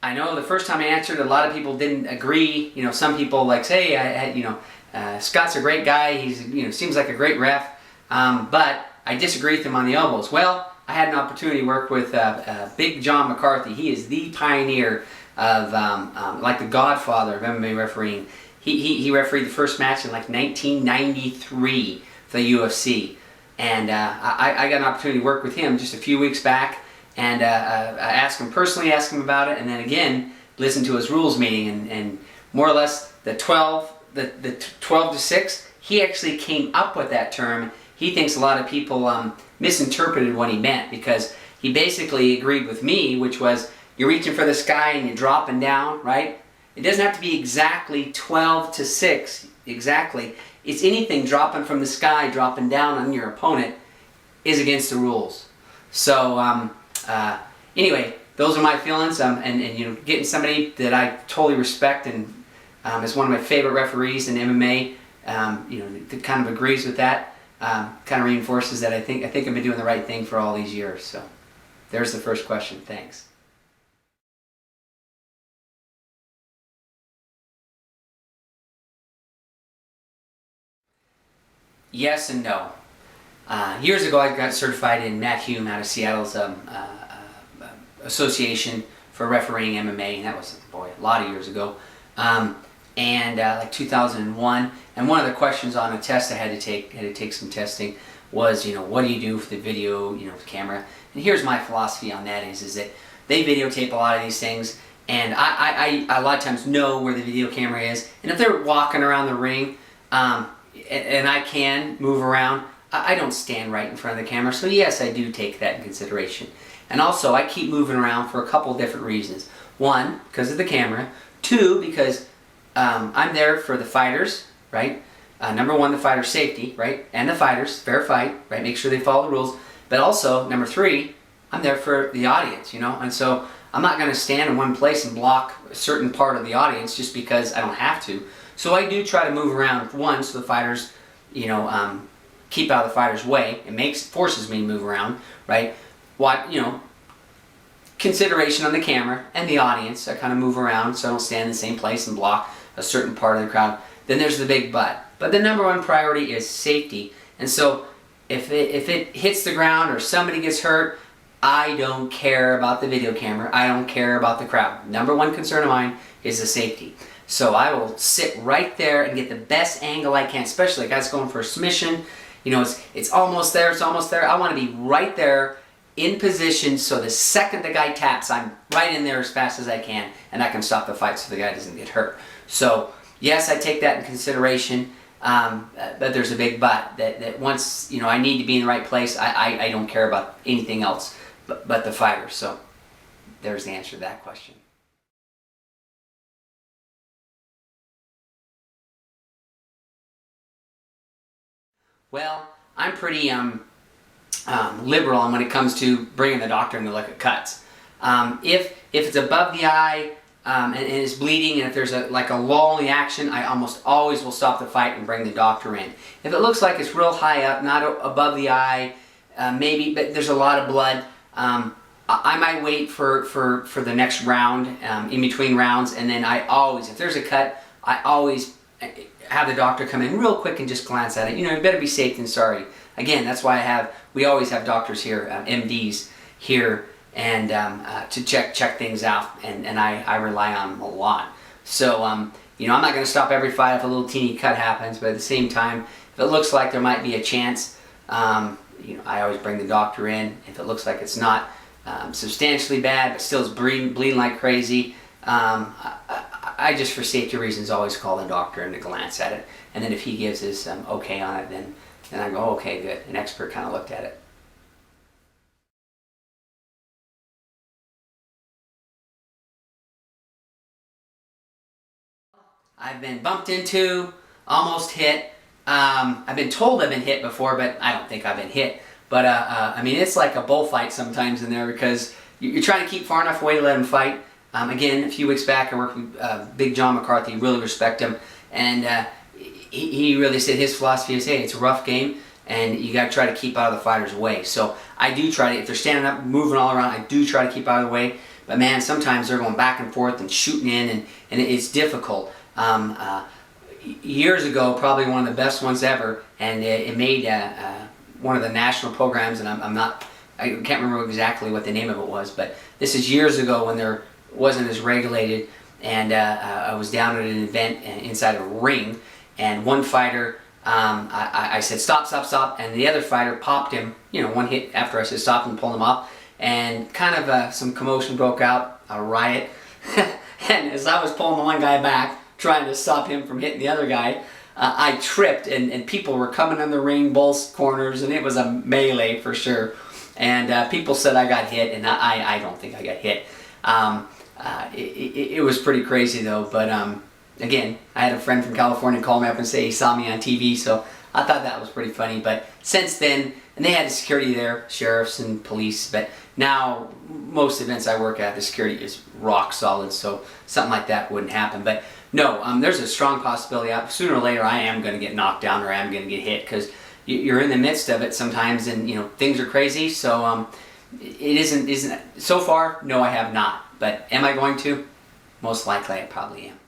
I know the first time I answered, a lot of people didn't agree. You know, some people like say, Scott's a great guy. He's, seems like a great ref, but I disagree with him on the elbows. Well, I had an opportunity to work with Big John McCarthy. He is the pioneer of, like the godfather of MMA refereeing. He refereed the first match in like 1993 for the UFC. And I got an opportunity to work with him just a few weeks back, and I personally asked him about it, and then again listened to his rules meeting, and more or less the 12 to 6, he actually came up with that term. He thinks a lot of people misinterpreted what he meant, because he basically agreed with me, which was you're reaching for the sky and you're dropping down, right? It doesn't have to be exactly 12 to 6, exactly. It's anything dropping from the sky, dropping down on your opponent is against the rules. So anyway, those are my feelings, and getting somebody that I totally respect and is one of my favorite referees in MMA, that kind of agrees with that, kind of reinforces that I think I've been doing the right thing for all these years. So there's the first question. Thanks. Yes and no. Years ago, I got certified in Matt Hume out of Seattle's association for refereeing MMA, and that was, boy, a lot of years ago, like 2001. And one of the questions on a test I had to take some testing was, what do you do for the video, camera? And here's my philosophy on that is that they videotape a lot of these things, and I a lot of times know where the video camera is, and if they're walking around the ring, and I can move around, I don't stand right in front of the camera. So yes, I do take that in consideration. And also, I keep moving around for a couple different reasons. One, because of the camera. Two, because I'm there for the fighters, right? Number one, the fighter's safety, right? And the fighters, fair fight, right? Make sure they follow the rules. But also, number three, I'm there for the audience, And so I'm not going to stand in one place and block a certain part of the audience just because I don't have to. So I do try to move around, one, so the fighters, keep out of the fighter's way. It forces me to move around, right? Consideration on the camera and the audience. I kind of move around so I don't stand in the same place and block a certain part of the crowd. Then there's the big but. But the number one priority is safety. And so if it hits the ground or somebody gets hurt, I don't care about the video camera. I don't care about the crowd. Number one concern of mine is the safety. So I will sit right there and get the best angle I can, especially a guy's going for a submission. It's almost there, I want to be right there in position, so the second the guy taps, I'm right in there as fast as I can, and I can stop the fight so the guy doesn't get hurt. So yes, I take that in consideration, but there's a big but, that once I need to be in the right place, I don't care about anything else but the fighter. So there's the answer to that question. Well, I'm pretty liberal on when it comes to bringing the doctor in to look at cuts. If it's above the eye and it's bleeding, and if there's a lull in the action, I almost always will stop the fight and bring the doctor in. If it looks like it's real high up, not above the eye, maybe, but there's a lot of blood, I might wait for the next round, in between rounds, and then if there's a cut, I always have the doctor come in real quick and just glance at it. You better be safe than sorry. Again, that's why we always have doctors here, MDs here, and to check things out, and I rely on them a lot. So I'm not going to stop every fight if a little teeny cut happens, but at the same time, if it looks like there might be a chance, I always bring the doctor in. If it looks like it's not substantially bad, but still is bleeding like crazy, I just, for safety reasons, always call the doctor in to glance at it. And then if he gives his okay on it, then I go, okay, good. An expert kind of looked at it. I've been bumped into, almost hit. I've been told I've been hit before, but I don't think I've been hit. But it's like a bullfight sometimes in there, because you're trying to keep far enough away to let him fight. Again, a few weeks back, I worked with Big John McCarthy. Really respect him, and he really said his philosophy is, hey, it's a rough game, and you got to try to keep out of the fighter's way. So I do try to, if they're standing up, moving all around, I do try to keep out of the way. But man, sometimes they're going back and forth and shooting in, and it's difficult. Years ago, probably one of the best ones ever, and it made one of the national programs, and I can't remember exactly what the name of it was, but this is years ago when there wasn't as regulated, and I was down at an event inside a ring, and one fighter, I said stop, stop, stop, and the other fighter popped him, one hit after I said stop, and pulled him off, and kind of some commotion broke out, a riot, and as I was pulling the one guy back, trying to stop him from hitting the other guy, I tripped, and people were coming in the ring, both corners, and it was a melee for sure. And people said I got hit, and I don't think I got hit. It was pretty crazy though, but again, I had a friend from California call me up and say he saw me on TV, so I thought that was pretty funny. But since then, and they had the security there, sheriffs and police, but now most events I work at, the security is rock solid, so something like that wouldn't happen. But no, there's a strong possibility. Sooner or later, I am going to get knocked down, or I am going to get hit, because you're in the midst of it sometimes, and things are crazy. So it isn't so far. No, I have not. But am I going to? Most likely, I probably am.